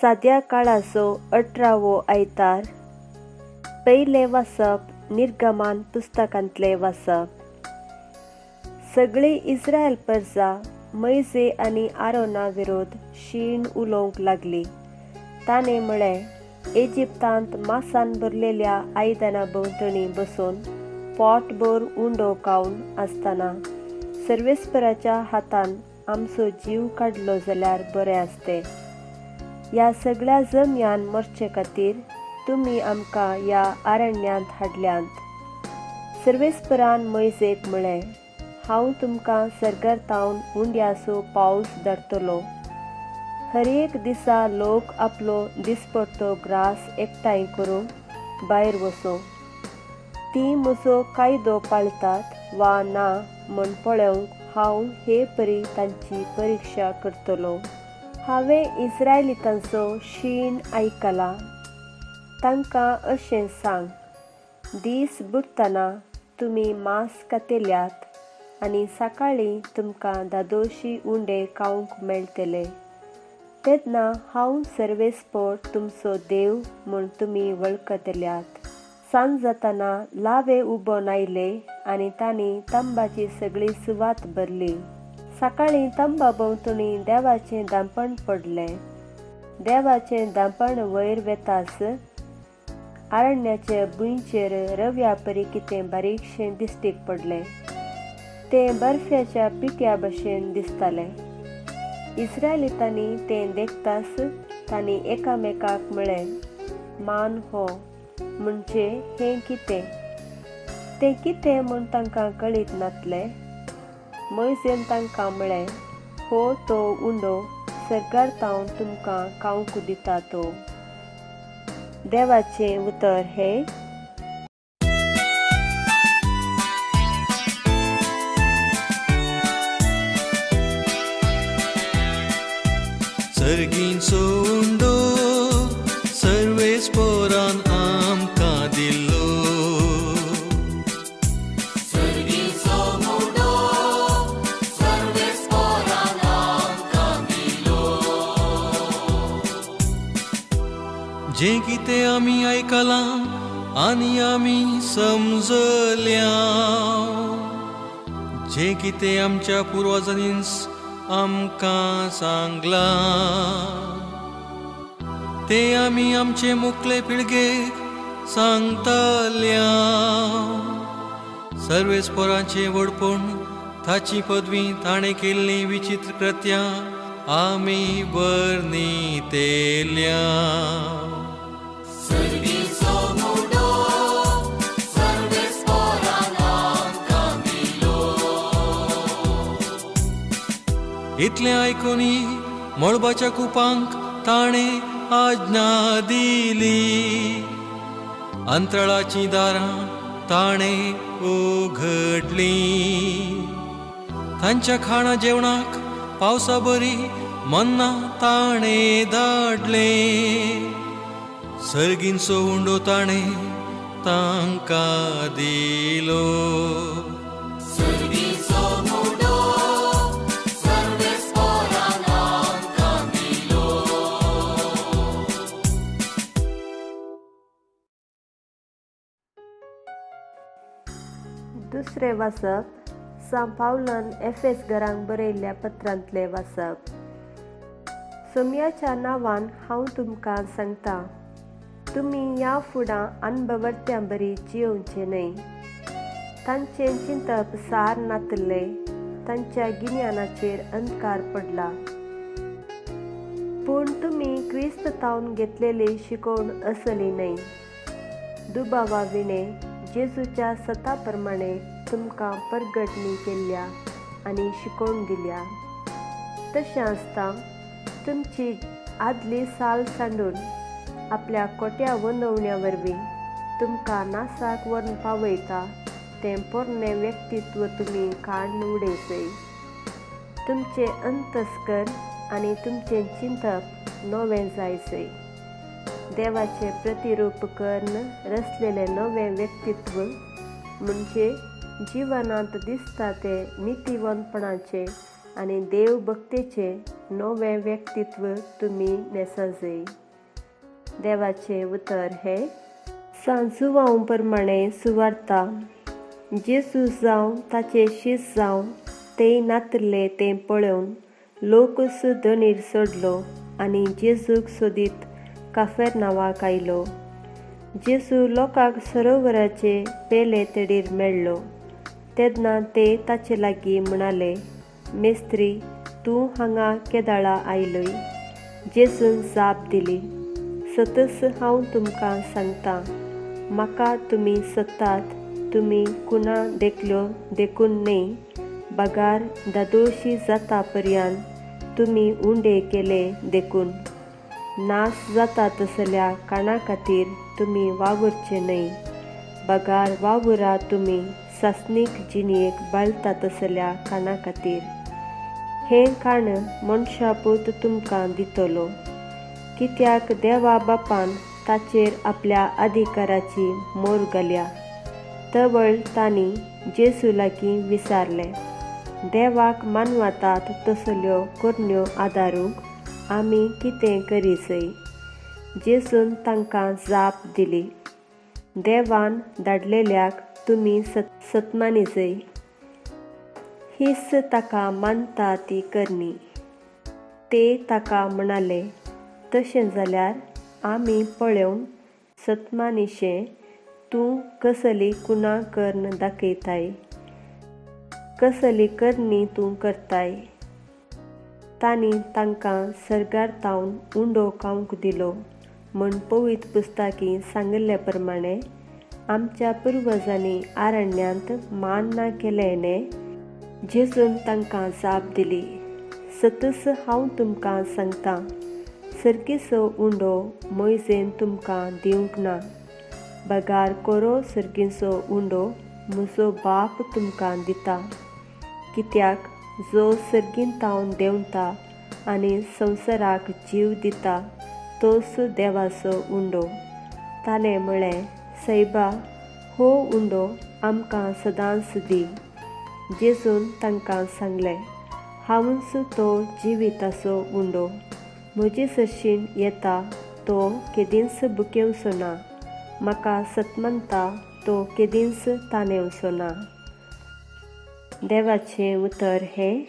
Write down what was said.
साद्या काळाचो 18वो आयतार. पयले वाचप निर्गमान पुस्तकांतले वाचप. सगळी इस्रायल प्रजा मैजे आनी आरोना विरोध शीण उलोवंक लागली. ताणें म्हळें, इजिप्तांत मासान भरलेल्या आयदनां भोंवतणी बसून पोटभर उंडो खावन आसतना सर्वेस्पराच्या हातान आमचो जीव काडलो जाल्यार बरें आसतें. ह्या सगळ्या जम्यान मरचे खातीर तुमी आमकां ह्या आरण्यांत हाडल्यांत. सर्वेस्परान मैजेक म्हळें, हांव तुमकां सर्गर्तावन उंड्याचो पावस धाडटलो. हर एक दिसा लोक आपलो दिसपट्टो ग्रास एकठांय करून भायर वचो. ती म्हजो कायदो पाळटात वा ना म्हूण पळोवंक हांव हे परी तांची परिक्षा करतलो. हांवें इस्रायलितांचो शीण आयकला. तांकां अशें सांग, दीस बुडटना तुमी मांस कातयल्यात आनी सकाळीं तुमकां दादोशी उंडे खावंक मेळटले. तेन्ना हांव सर्वेस्पर तुमचो देव म्हूण तुमी वळखतल्यात. सांज जातना लावे उबोन आयले आनी तांणी तंबाची सगळी सुवात भरली. सकाळीं तंबा भोंवतणी देवाचें धांपण पडलें. देवाचें धांपण वयर वेताच आरण्याचे भुंयचेर रव्या परी कितें बारीकशें दिश्टीक पडलें. तें बर्फ्याच्या पिट्या भशेन दिसतालें. इस्रायलितांनी तें देखताच तांणी एकामेकाक म्हळें, मान हो, म्हणजे हें कितें? तें कितें म्हूण तांकां कळीत नासलें. मैजेन तांकां म्हळें, हो तो उंडो सर्गार्तावन तुमकां खावंक दिता तो. देवाचें उतर हें. सर्गींचो उंडो सर्वेस्परान आमकां दिल्लो. सर्गींचो उंडो सर्वेस्परान आमकां दिल्लो. जें कितें आमी आयकलां आनी आमी समजल्या, जें कितें आमच्या पुर्वजांनी आमकां सांगलां, तें आमी आमचे मुखले पिळगेक सांगतल्या. सर्वेस्पराचें व्हडपण, ताची पदवी, ताणें केल्लीं विचित्र कृत्यां आमी वर्णितेल्या. सर्गींचो उंडो सर्वेस्परान आमकां दिल्लो. इतलें आयकुनी मळबाच्या कुपांक ताणें आज्ञा दिली. अंतराळाची दारां ताणें उगडलीं. तांच्या खाणा जेवणाक पावसा बरी मन्ना ताणें धाडलें. सर्गींचो उंडो ताणें तांकां दिलो. सर्गींचो उंडो सर्वेस्परान आमकां दिल्लो. दुसरें वाचप सांत पावलान एफेस घरांक बरयल्ल्या पत्रांतलें वाचप. सोम्याच्या नांवान हांव तुमकां सांगतां, तुमी ह्या फुडां अनभवर्त्यां बरी जियोवचें न्हय. तांचें चिंतप सार नातल्लें, तांच्या गिन्यानाचेर अंधकार पडला. पूण तुमी क्रिस्त तावन घेतलेली शिकोवण असली न्हय. दुबावा विणें जेजूच्या सता प्रमाणे तुमकां परगटणी केल्ल्या आनी शिकोवण दिल्या. तशें आसता तुमची आदली साल सांडून आपल्या खोट्या वंदवण्या वरवीं तुमकां नासाक व्हरून पावयता तें पोरणे व्यक्तित्व तुमी काडून उडयचय. तुमचे अंतस्कर आनी तुमचें चिंतप नवें जायचें. देवाचे प्रतिरूप करून रचलेलें नवें व्यक्तित्व म्हणजे जिवनांत दिसता ते नितीवंतपणाचे आनी देवभक्तेचे नवे व्यक्तित्व तुमी नेसा जाय. देवाचे उतर हे सांजुवां प्रमाणे सुवार्ता. जेजू जावं ताचे शीस जावं तें नातरले तें पळोवन लोक धनीर सोडलो आनी जेजूक सोदीत काफेरनावाक आयलो. जेजू लोकांक सरोवराचे पेले तेडीर मेळ्ळो. तेन्ना ते ताचे लागीं म्हणाले, मेस्त्री, तूं हांगा केदाळा आयलोय? जेजून जाप दिली, सतस हांव तुमकां सांगतां, म्हाका तुमी सोदतात तुमी कुणा देखल्यो देखून न्ही, बागार दादोशी जाता पर्यंत तुमी उंडे केले देखून. नास जाता तसल्या काणा खातीर तुमी वावुरचे न्ही, बागार वावुरा तुमी सासणीक जिणेक बाळता तसल्या काणा खातीर. हें काण मनशापूत तुमकां दितलो, कित्याक देवा बापान ताचेर आपल्या अधिकाराची मोर घाल्या. तवळ तांणी जेजू लागीं विचारलें, देवाक मानवतात तसल्यो करण्यो आदारूंक आमी कितें करी जाय? जेजून तांकां जाप दिली, देवान धाडलेल्याक तुमी सतमानी जाय. हीच ताका मानता ती करणी. ते ताका म्हणाले, तशें जाल्यार आमी पळोवन सतमानीशें तूं कसली कुणा कर्ण दाखयताय, कसली करणी तूं करताय. तांणी तांकां सर्गार उंडो खावंक दिलो म्हूण पवित्र पुस्तकांत सांगिल्ले प्रमाणे आमच्या पुर्वजांनी आरण्यांत मान्ना केलें. जेजून तांकां जाप दिली, सतस हांव तुमकां सांगतां, सर्गीचो उंडो मोयजेन तुमकां दिवंक ना. बागार कोरो सर्गीचो उंडो म्हजो बाप तुमकां दिता. कित्याक जो सर्गीन देंवता आनी संवसाराक जीव दिता तोच देवाचो उंडो. ताणें म्हळें, सैबा, हो उंडो आमकां सदांच दी. जेजून तांकां सांगलें, हांवूच तो जिविताचो उंडो. म्हजे सशीन येता तो केदींच बुकेवचो ना, म्हाका सतमनता तो केदींच ताणेवचो ना. देवाचें उतर हें